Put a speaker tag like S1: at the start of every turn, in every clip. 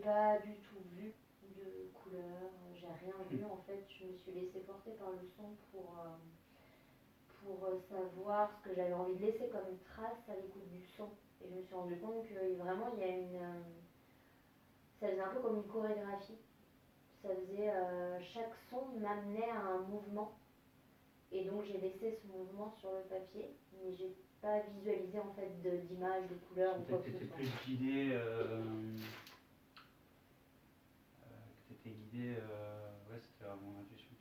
S1: pas du tout vu de couleur, j'ai rien vu en fait, je me suis laissée porter par le son pour savoir ce que j'avais envie de laisser comme trace à l'écoute du son. Et je me suis rendu compte que vraiment il y a ça faisait un peu comme une chorégraphie. Ça faisait, chaque son m'amenait à un mouvement. Et donc j'ai laissé ce mouvement sur le papier, mais j'ai pas visualisé en fait d'image, de couleur ou quoi que ce soit.
S2: Plus guidé, que t'étais guidé, ouais, c'était vraiment l'intuition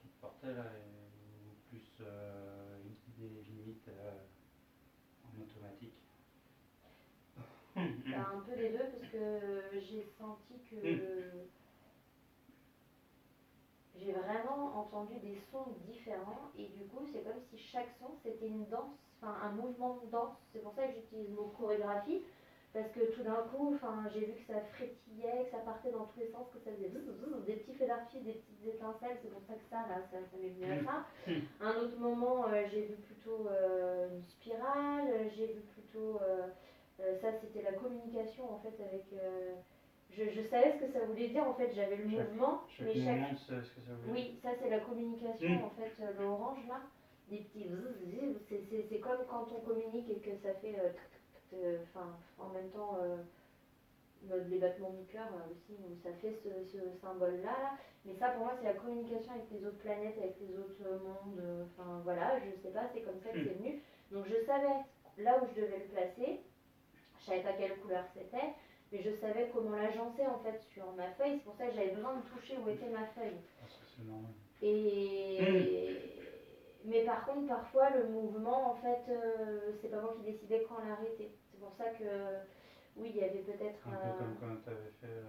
S2: qui te portait là, ou plus guidé limite en automatique.
S1: Bah, un peu des deux parce que j'ai senti que j'ai vraiment entendu des sons différents et du coup c'est comme si chaque son c'était une danse, enfin un mouvement de danse. C'est pour ça que j'utilise le mot chorégraphie parce que tout d'un coup j'ai vu que ça frétillait, que ça partait dans tous les sens, que ça faisait des petits feux d'artifice, des petites étincelles. C'est pour ça que ça m'est venu à ça. À un autre moment j'ai vu plutôt une spirale, j'ai vu plutôt ça c'était la communication en fait avec je savais ce que ça voulait dire en fait, j'avais le mouvement,
S2: mais
S1: chaque...
S2: ce que ça voulait dire.
S1: Oui, ça c'est la communication en fait, le orange là, des petits c'est comme quand on communique et que ça fait en même temps les battements du cœur aussi, donc ça fait ce symbole là, mais ça pour moi c'est la communication avec les autres planètes, avec les autres mondes, enfin voilà, je sais pas, c'est comme ça que c'est venu. Donc je savais là où je devais le placer, je savais pas quelle couleur c'était, mais je savais comment l'agencer en fait sur ma feuille. C'est pour ça que j'avais besoin de toucher où était ma feuille.
S2: C'est normal.
S1: Mais par contre, parfois le mouvement, en fait, c'est pas moi qui décidais quand l'arrêter. C'est pour ça que oui, il y avait peut-être
S2: un peu comme quand tu avais fait